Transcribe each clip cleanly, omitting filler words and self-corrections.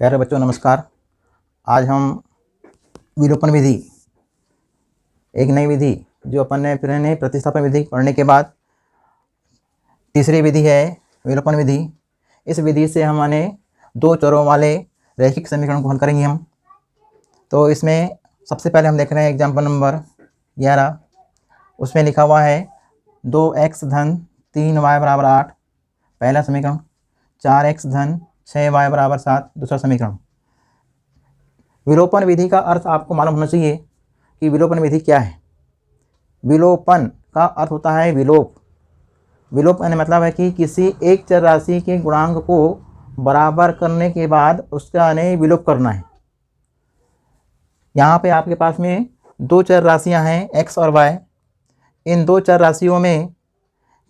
प्यारे बच्चों नमस्कार। आज हम विलोपन विधि, एक नई विधि जो अपन ने पुराने प्रतिस्थापन विधि पढ़ने के बाद तीसरी विधि है विलोपन विधि। इस विधि से हमने दो चरों वाले रैखिक समीकरण को हल करेंगे हम। तो इसमें सबसे पहले हम देख रहे हैं एग्जाम्पल नंबर 11। उसमें लिखा हुआ है 2x धन 3y बराबर 8 पहला समीकरण, 4x धन 6y बराबर 7 दूसरा समीकरण। विलोपन विधि का अर्थ आपको मालूम होना चाहिए कि विलोपन विधि क्या है। विलोपन का अर्थ होता है विलोप। विलोप यानी मतलब है कि किसी एक चर राशि के गुणांक को बराबर करने के बाद उसका विलोप करना है। यहाँ पे आपके पास में दो चर राशियाँ हैं x और y। इन दो चर राशियों में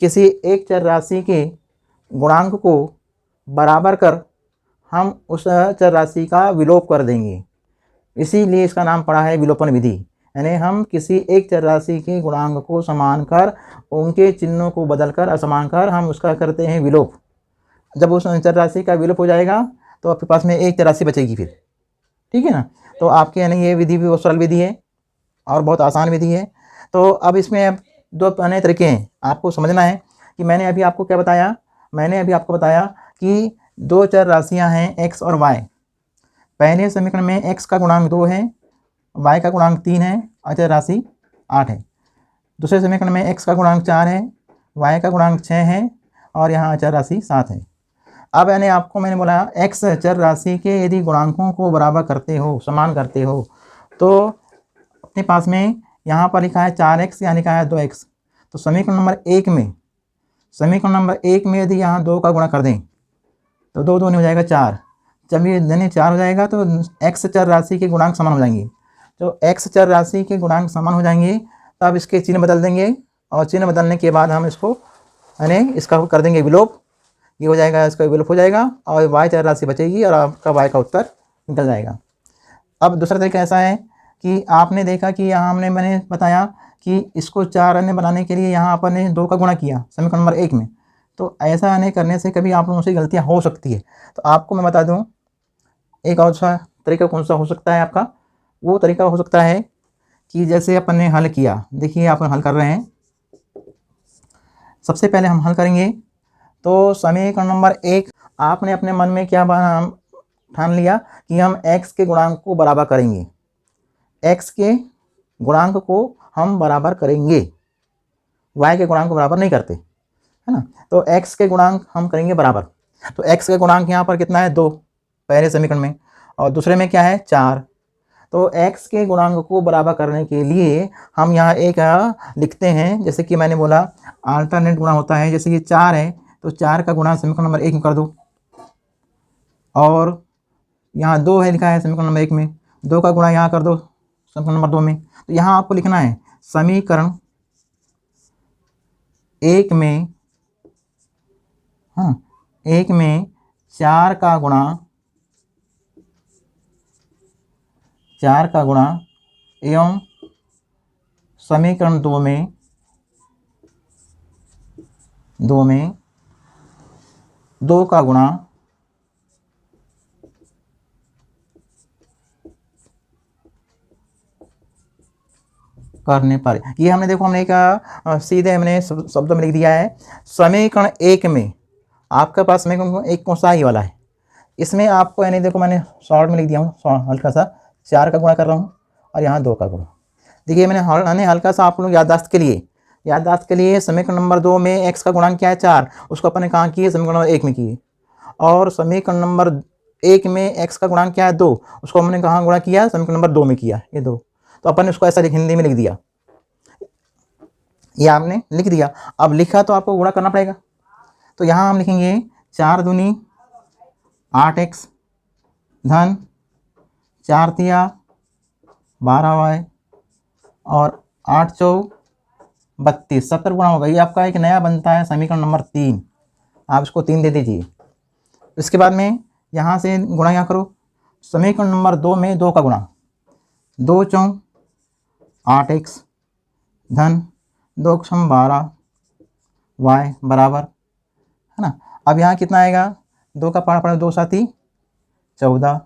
किसी एक चर राशि के गुणांक को बराबर कर हम उस चर राशि का विलोप कर देंगे, इसीलिए इसका नाम पड़ा है विलोपन विधि। यानी हम किसी एक चर राशि के गुणांक को समान कर उनके चिन्हों को बदलकर असमान कर हम उसका करते हैं विलोप। जब उस चर राशि का विलोप हो जाएगा तो आपके पास में एक चर राशि बचेगी फिर, ठीक है ना। तो आपके ये विधि भी बहुत सरल विधि है और बहुत आसान विधि है। तो अब इसमें अब दो नए तरीके हैं, आपको समझना है कि मैंने अभी आपको क्या बताया। मैंने अभी आपको बताया कि दो चर राशियां हैं x और y। पहले समीकरण में x का गुणांक 2 है, y का गुणांक 3 है, अचर राशि 8 है। दूसरे समीकरण में x का गुणांक 4 है, y का गुणांक 6 है और यहाँ अचर राशि 7 है। अब आपको मैंने बोला x चर राशि के यदि गुणांकों को बराबर करते हो, समान करते हो, तो अपने पास में यहाँ पर लिखा है 4x, यहाँ लिखा है 2x। तो समीकरण नंबर एक में यदि यहाँ 2 का गुणा कर दें तो 2 दूनी हो जाएगा 4। जब ये धनी 4 हो जाएगा तो x चर राशि के गुणांक समान हो जाएंगे। तो x चर राशि के गुणांक समान हो जाएंगे तब इसके चिन्ह बदल देंगे और चिन्ह बदलने के बाद हम इसको इसका कर देंगे विलोप। ये हो जाएगा, इसका विलोप हो जाएगा और y चर राशि बचेगी और आपका y का उत्तर निकल जाएगा। अब दूसरा तरीका ऐसा है कि आपने देखा कि यहाँ मैंने बताया कि इसको 4 अन्य बनाने के लिए यहाँ अपन ने 2 का गुणा किया समीकरण नंबर 1 में। तो ऐसा करने से कभी आप लोगों से गलतियाँ हो सकती है। तो आपको मैं बता दूं एक और सा तरीका कौन सा हो सकता है आपका। वो तरीका हो सकता है कि जैसे अपन ने हल किया, देखिए अपन हल कर रहे हैं। सबसे पहले हम हल करेंगे तो समीकरण नंबर 1 आपने अपने मन में क्या ठान लिया कि हम x के गुणांक को बराबर करेंगे। x के गुणांक को हम बराबर करेंगे, y के गुणांक को बराबर नहीं करते, है ना। तो x के गुणांक हम करेंगे बराबर। तो x के गुणांक यहाँ पर कितना है 2 पहले समीकरण में और दूसरे में क्या है 4। तो x के गुणांक को बराबर करने के लिए हम यहाँ एक लिखते हैं, जैसे कि मैंने बोला अल्टरनेट गुणा होता है। जैसे कि 4 है तो 4 का गुणा समीकरण नंबर 1 में कर दो और यहाँ 2 है लिखा है समीकरण नंबर 1 में, 2 का गुणा यहाँ कर दो समीकरण नंबर 2 में। तो यहाँ आपको लिखना है समीकरण 1 में 4 का गुणा एवं समीकरण 2 में 2 का गुणा करने पर। ये हमने देखो सीधे हमने शब्दों में लिख दिया है। समीकरण 1 में आपके पास समीकरण 1 कौन सा ही वाला है, इसमें आपको देखो मैंने शॉर्ट में लिख दिया हूँ, हल्का सा 4 का गुणा कर रहा हूँ और यहाँ 2 का गुणा। देखिए मैंने हल्का सा आप लोग याददाश्त के लिए समीकरण नंबर 2 में x का गुणांक क्या है 4, उसको अपन ने कहाँ किए समीकरण नंबर 1 में किए। और समीकरण नंबर 1 में x का गुणांक क्या है 2, उसको हमने कहाँ गुणा किया समीकरण नंबर 2 में किया, ये 2। तो अपन ने उसको ऐसा हिंदी में लिख दिया, ये आपने लिख दिया। अब लिखा तो आपको गुणा करना पड़ेगा। तो यहाँ हम लिखेंगे 4 दूनी 8x धन 4 तिया 12y और 8 चौ 32, 70 गुणा होगा। ये आपका एक नया बनता है समीकरण नंबर 3, आप इसको 3 दे दीजिए। इसके बाद में यहाँ से गुणा यहाँ करो, समीकरण नंबर 2 में 2 का गुणा, 2 चौ 8x धन 2 क्षम 12y बराबर, है ना। अब यहाँ कितना आएगा, 2 का पारा पड़ा 2 साथी 14।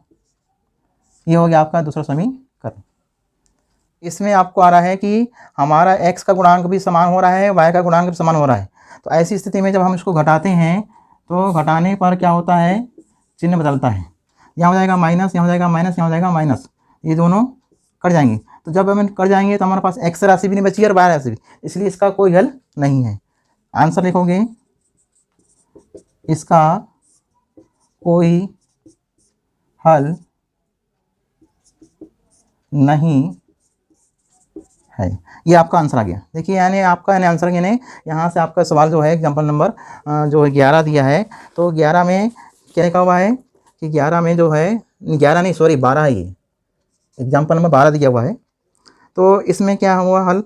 ये हो गया आपका दूसरा समीकरण। इसमें आपको आ रहा है कि हमारा x का गुणांक भी समान हो रहा है, y का गुणांक भी समान हो रहा है। तो ऐसी स्थिति में जब हम इसको घटाते हैं तो घटाने पर क्या होता है, चिन्ह बदलता है। यहाँ हो जाएगा माइनस, यहाँ हो जाएगा माइनस, यहाँ हो जाएगा माइनस, ये दोनों कट जाएंगे। तो जब हम कट जाएंगे तो हमारे पास x राशि भी नहीं बची और y राशि भी, इसलिए इसका कोई हल नहीं है। आंसर लिखोगे, इसका कोई हल नहीं है। ये आपका आंसर आ गया। देखिए यानी आपका यानी आंसर यानी यहाँ से आपका सवाल जो है एग्जाम्पल नंबर जो 11 दिया है, तो 11 में क्या लिखा हुआ है कि 11 में जो है 11 नहीं सॉरी 12 है, ये एग्जाम्पल नंबर 12 दिया हुआ है। तो इसमें क्या हुआ हल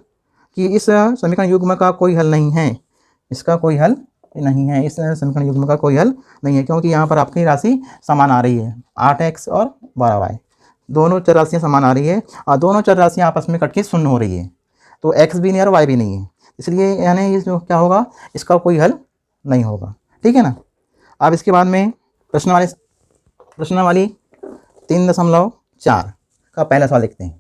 कि इस समीकरण युग्म का कोई हल नहीं है, इसका कोई हल नहीं है, इस समीकरण युग्म का कोई हल नहीं है, क्योंकि यहाँ पर आपकी राशि समान आ रही है, 8x और 12y, दोनों चर राशियाँ समान आ रही है और दोनों चर राशियाँ आपस में कट के शून्य हो रही है। तो x भी नहीं और y भी नहीं है, इसलिए यानी ये जो क्या होगा, इसका कोई हल नहीं होगा। ठीक है ना। अब इसके बाद में प्रश्न वाली 3.4 का पहला सवाल देखते हैं।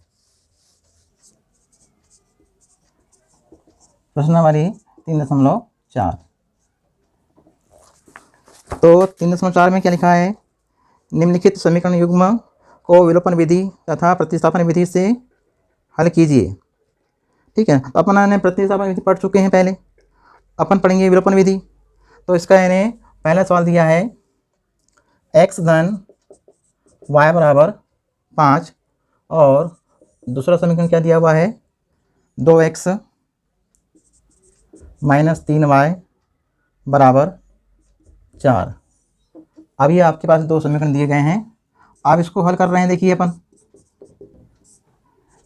प्रश्न वाली 3.4, तो 3.4 में क्या लिखा है, निम्नलिखित समीकरण युग्म को विलोपन विधि तथा प्रतिस्थापन विधि से हल कीजिए। ठीक है, तो अपन ने प्रतिस्थापन विधि पढ़ चुके हैं, पहले अपन पढ़ेंगे विलोपन विधि। तो इसका यानी पहला सवाल दिया है x धन y बराबर 5 और दूसरा समीकरण क्या दिया हुआ है 2x माइनस 3y बराबर 4। अब ये आपके पास दो समीकरण दिए गए हैं, अब इसको हल कर रहे हैं। देखिए अपन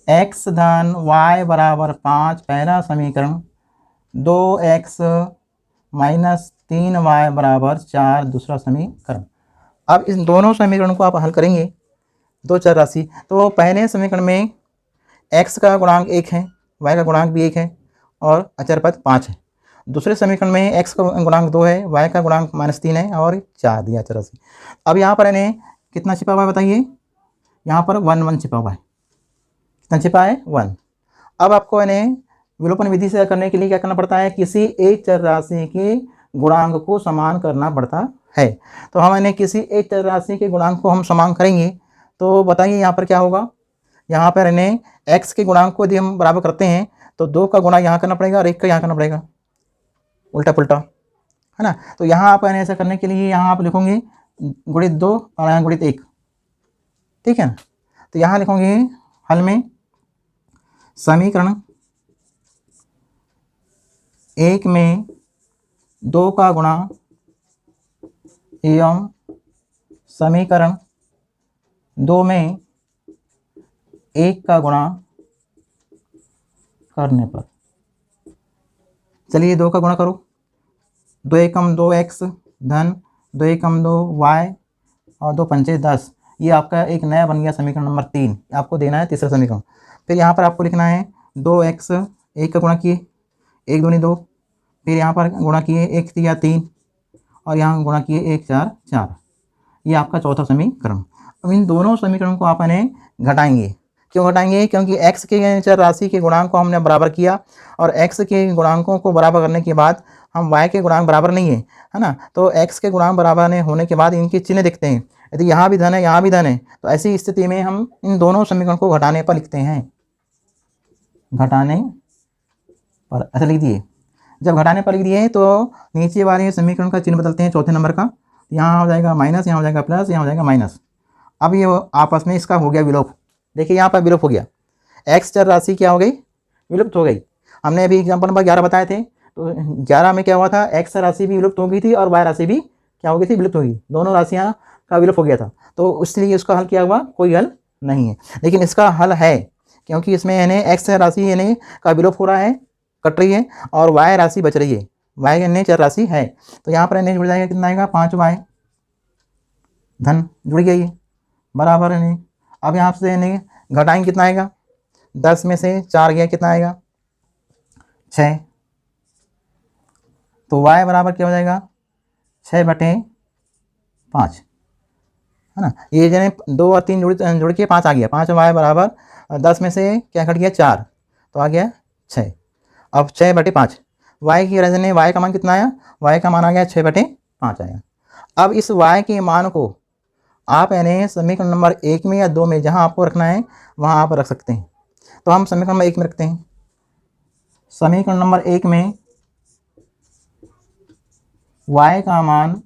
x धन y बराबर 5 पहला समीकरण, 2x माइनस 3y बराबर 4 दूसरा समीकरण। अब इन दोनों समीकरणों को आप हल करेंगे, दो चर राशि। तो पहले समीकरण में x का गुणांक 1 है, y का गुणांक भी 1 है और अचर पद 5 है। दूसरे समीकरण में x का गुणांक 2 है, y का गुणांक -3 है और 4 दिया अचर राशि। अब यहाँ पर इन्हें कितना छिपा हुआ है बताइए, यहाँ पर 1 छिपा हुआ है। कितना छिपा है 1। अब आपको इन्हें विलोपन विधि से करने के लिए क्या करना पड़ता है, किसी एक चर राशि के गुणांक को समान करना पड़ता है। तो हम इन्हें किसी एक चर राशि के गुणांक को हम समान करेंगे, तो बताइए यहाँ पर क्या होगा। यहाँ पर इन्हें x के गुणांक को यदि हम बराबर करते हैं तो 2 का गुणा यहाँ करना पड़ेगा और 1 का यहाँ करना पड़ेगा, उल्टा पुल्टा है ना। तो यहाँ आप ऐसा करने के लिए यहाँ आप लिखोगे गुणित 2 और यहाँ गुणित 1। ठीक है ना। तो यहाँ लिखोगे हल में समीकरण 1 में 2 का गुणा एवं समीकरण 2 में 1 का गुणा करने पर, चलिए 2 का गुणा करो, 2 एकम 2x धन 2 एकम 2y और 2 पंचे 10। ये आपका एक नया बन गया समीकरण नंबर 3, आपको देना है तीसरा समीकरण। फिर यहाँ पर आपको लिखना है 2x 1 का गुणा किए 1 दूनी 2, फिर यहाँ पर गुणा किए 1 3 3 और यहाँ गुणा किए 1 4 4। ये आपका चौथा समीकरण। अब इन दोनों समीकरणों को आप इन्हें घटाएंगे। क्यों घटाएंगे, क्योंकि x के चर राशि के गुणांक को हमने बराबर किया और x के गुणांकों को बराबर करने के बाद हम y के गुणांक बराबर नहीं है ना। तो x के गुणांक बराबर नहीं होने के बाद इनके चिन्ह दिखते हैं, यदि यहाँ भी धन है यहाँ भी धन है, तो ऐसी स्थिति में हम इन दोनों समीकरण को घटाने पर लिखते हैं, घटाने पर ऐसा लिख दिए। जब घटाने पर लिख दिए तो नीचे वाले समीकरण का चिन्ह बदलते हैं चौथे नंबर का, यहाँ हो जाएगा माइनस, यहाँ हो जाएगा प्लस, यहाँ हो जाएगा माइनस। अब ये आपस में इसका हो गया विलोप। देखिए यहाँ पर विलोप हो गया, x चर राशि क्या हो गई, विलुप्त हो गई। हमने अभी एग्जाम्पल नंबर 11 बताए थे, तो 11 में क्या हुआ था, x राशि भी विलुप्त हो गई थी और y राशि भी क्या हो गई थी, विलुप्त हो गई। दोनों राशियाँ का विलुप्त हो गया था, तो इसलिए इसका हल क्या हुआ, कोई हल नहीं है। लेकिन इसका हल है, क्योंकि इसमें यानी x राशि यानी का विलोप हो रहा है, कट रही है, और y राशि बच रही है, y यानी चर राशि है। तो यहाँ पर यानी जुड़ जाएगा, कितना आएगा 5y धन जुड़ गया ये बराबर है। अब यहाँ से यानी घटाएंगे, कितना आएगा, 10 में से 4 गया, कितना आएगा 6। तो y बराबर क्या हो जाएगा 6/5 है ना। ये जने 2 और 3 जुड़ के 5 आ गया, 5y बराबर 10 में से क्या कट गया 4, तो आ गया 6। अब 6/5 y की वजह से y का मान कितना आया, y का मान आ गया 6/5 आया। अब इस y के मान को आप यानी समीकरण नंबर 1 में या 2 में जहां आपको रखना है वहां आप रख सकते हैं। तो हम समीकरण नंबर 1 में रखते हैं। समीकरण नंबर 1 में y का मान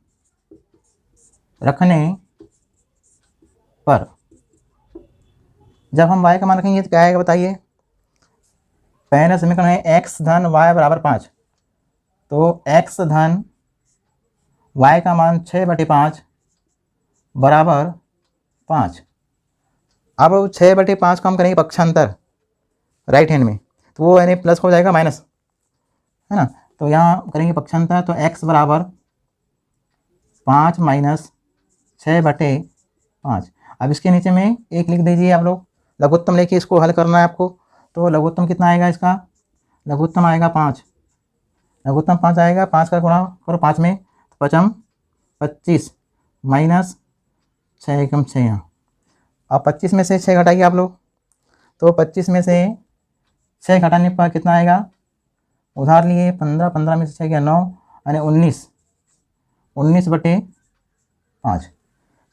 रखने पर जब हम y का मान रखेंगे तो क्या आएगा बताइए। पहला समीकरण है x धन y बराबर 5, तो x धन y का मान 6/5 बराबर 5। अब 6/5 को हम करेंगे पक्षांतर राइट हैंड में, तो वो यानी प्लस हो जाएगा माइनस, है ना। तो यहाँ करेंगे पक्षांतर, तो x बराबर 5 माइनस 6/5। अब इसके नीचे में 1 लिख दीजिए आप लोग, लघुत्तम लेके इसको हल करना है आपको। तो लघुत्तम कितना आएगा इसका, लघुत्तम आएगा 5, लघुत्तम 5 आएगा। 5 का गुणा करो 5 में, 5 25 माइनस 6 एकम 6 यहाँ। अब 25 में से 6 घटाइए आप लोग, तो 25 में से 6 घटाने पर कितना आएगा, उधार लिए 15, 15 में से 6 गया 9, यानी 19/5।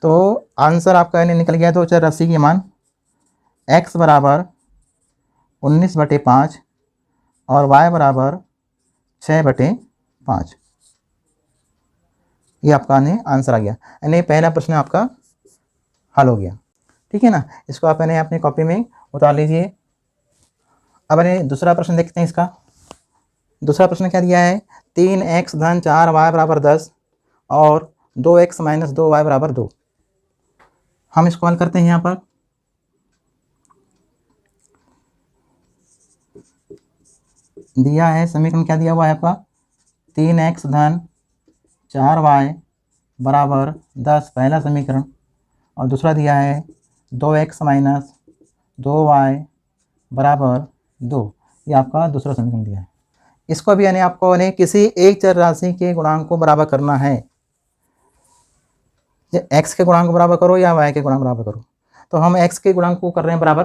तो आंसर आपका यानी निकल गया। तो चर राशि के मान x बराबर 19/5 और y बराबर 6/5, ये आपका आंसर आ गया। यानी पहला प्रश्न आपका हल हो गया, ठीक है ना। इसको आप अपनी कॉपी में उतार लीजिए। अब दूसरा प्रश्न देखते हैं। इसका दूसरा प्रश्न क्या दिया है, 3x धन 4y बराबर 10 और 2x माइनस 2y बराबर 2। हम इसको हल करते हैं। यहाँ पर दिया है समीकरण, क्या दिया हुआ है आपका, 3x धन 4y बराबर 10 पहला समीकरण, और दूसरा दिया है 2x माइनस 2y बराबर 2, ये आपका दूसरा समीकरण दिया है। इसको भी यानी आपको किसी एक चर राशि के गुणांक को बराबर करना है। x के गुणांक को बराबर करो या y के गुणांक बराबर करो, तो हम x के गुणांक को कर रहे हैं बराबर,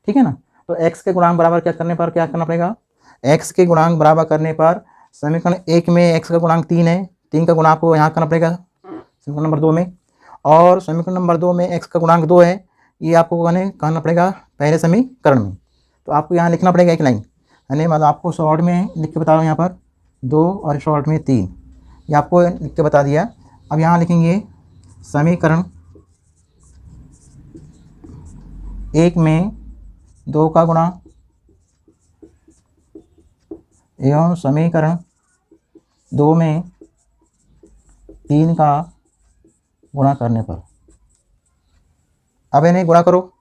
ठीक है ना। तो x के गुणांक बराबर क्या करने पर क्या करना पड़ेगा, x के गुणांक बराबर करने पर समीकरण 1 में x का गुणांक 3 है, 3 का गुणांक को यहाँ करना पड़ेगा समीकरण नंबर 2 में, और समीकरण नंबर 2 में x का गुणांक 2 है, ये आपको कहना पड़ेगा पहले समीकरण में। तो आपको यहाँ लिखना पड़ेगा एक लाइन, यानी मतलब आपको शॉर्ट में लिख के बता रहा हूँ, यहाँ पर 2 और शॉर्ट में 3, ये आपको लिख के बता दिया। अब यहाँ लिखेंगे समीकरण 1 में 2 का गुणा एवं समीकरण 2 में 3 का गुणा करने पर। अब इन्हें गुणा करो,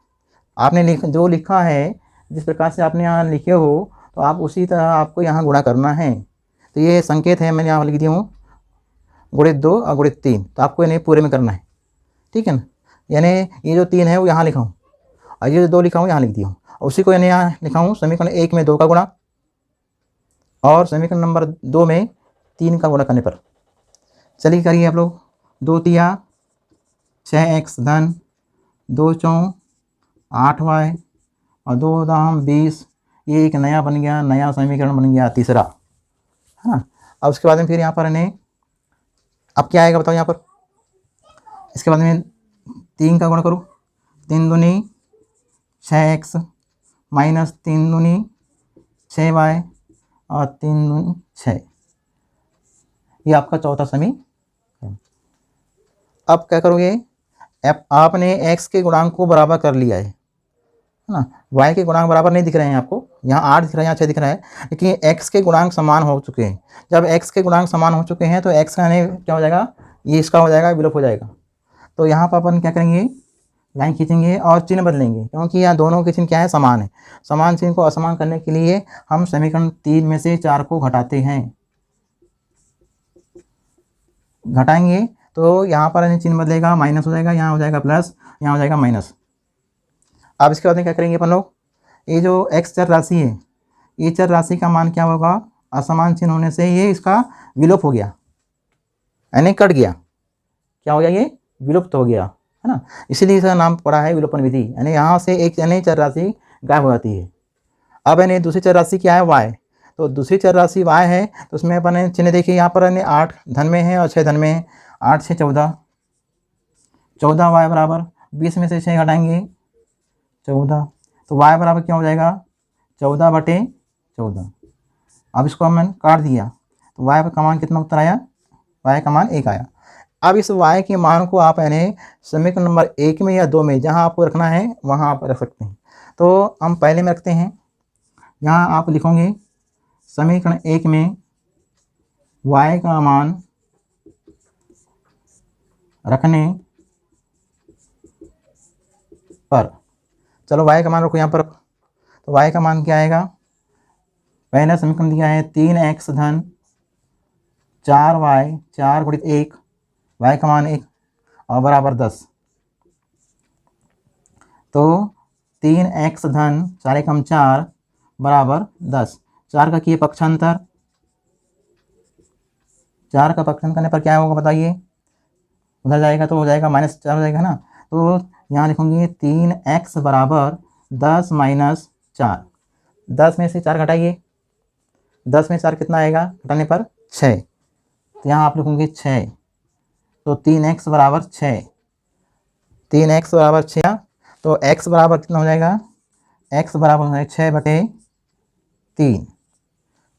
आपने जो लिखा है, जिस प्रकार से आपने यहाँ लिखे हो, तो आप उसी तरह आपको यहाँ गुणा करना है। तो ये संकेत है, मैंने यहाँ लिख दिया हूँ गुणित 2 और गुणित 3, तो आपको इन्हें पूरे में करना है, ठीक है ना। यानी ये जो 3 है वो यहाँ लिखा हूँ, और ये जो 2 लिखा हूँ यहाँ लिख दिया हूँ, और उसी को यानी यहाँ लिखा हूँ समीकरण 1 में 2 का गुणा और समीकरण नंबर 2 में 3 का गुणा करने पर। चलिए करिए आप लोग, 2 तिया 6x धन 2 चौं 8y और 2 दाम 20, ये एक नया बन गया, नया समीकरण बन गया तीसरा, है ना। अब उसके बाद में फिर यहाँ पर इन्हें अब क्या आएगा बताओ यहाँ पर, इसके बाद में 3 का गुणा करो, 3 दूनी 6x माइनस 3 दूनी 6y और 3 दूनी 6, ये आपका चौथा समीकरण। अब क्या करोगे, आपने x के गुणांक को बराबर कर लिया है ना। y के गुणांक बराबर नहीं दिख रहे हैं आपको, यहाँ 8 दिख रहा है, यहाँ 6 दिख रहा है, लेकिन x के गुणांक समान हो चुके हैं। जब x के गुणांक समान हो चुके हैं तो x का क्या हो जाएगा, ये इसका हो जाएगा, विलोप हो जाएगा। तो यहाँ पर अपन क्या करेंगे, लाइन खींचेंगे और चिन्ह बदलेंगे, क्योंकि यहाँ दोनों के चिन्ह क्या है, समान है। समान चिन्ह को असमान करने के लिए हम समीकरण 3 में से 4 को घटाते हैं, घटाएंगे तो यहाँ पर चिन्ह बदलेगा, माइनस हो जाएगा, यहाँ हो जाएगा प्लस, यहाँ हो जाएगा माइनस। अब इसके बाद में क्या करेंगे अपन लोग, ये जो x चर राशि है, ये चर राशि का मान क्या होगा, असमान चिन्ह होने से ये इसका विलोप हो गया, यानी कट गया। क्या हो गया, ये विलुप्त हो गया, है ना। इसीलिए इसका नाम पड़ा है विलोपन विधि, यानी यहाँ से एक यानी चर राशि गायब हो जाती है। अब यानी दूसरी चर राशि क्या है, y। तो दूसरी चर राशि y है, तो उसमें अपन चिन्ह देखिए यहाँ पर यानी 8 धन में है और 6 धन में है। 8 6 14, 14y बराबर 20 में से 6 घटाएंगे 14, तो y बराबर क्या हो जाएगा 14/14। अब इसको हमने काट दिया तो y का मान कितना उत्तर आया, y का मान 1 आया। अब इस y के मान को आप यानी समीकरण नंबर 1 में या 2 में जहाँ आपको रखना है वहाँ आप रख सकते हैं। तो हम पहले में रखते हैं, यहाँ आप लिखोगे समीकरण 1 में y का मान रखने पर, चलो y का मान रखो यहाँ पर, तो y का मान क्या आएगा, पहला समीकरण दिया है 3x धन 4y 4 गुणित 1, y का मान 1 और बराबर 10। तो 3x धन 4 एकम 4 बराबर 10। 4 का किए पक्षांतर, 4 का पक्षांतर करने पर क्या होगा बताइए, उधर जाएगा तो हो जाएगा -4 हो जाएगा ना। तो यहाँ लिखूंगी 3x बराबर 10 माइनस 4। 10 में से 4 घटाइए, 10 में 4 कितना आएगा घटाने पर 6, तो यहाँ आप लिखूंगे 6। तो 3x बराबर 6, 3x बराबर 6, तो x बराबर कितना हो जाएगा, x बराबर हो जाएगा 6/3।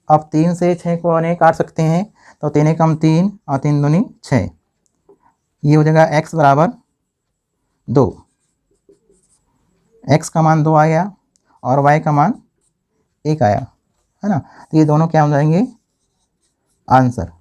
अब 3 से 6 को अनेक काट सकते हैं, तो 3 एकम 3 और 3 दूनी 6, ये हो जाएगा x बराबर 2। x का मान 2 आ गया और y का मान 1 आया, है ना। तो ये दोनों क्या हो जाएंगे आंसर।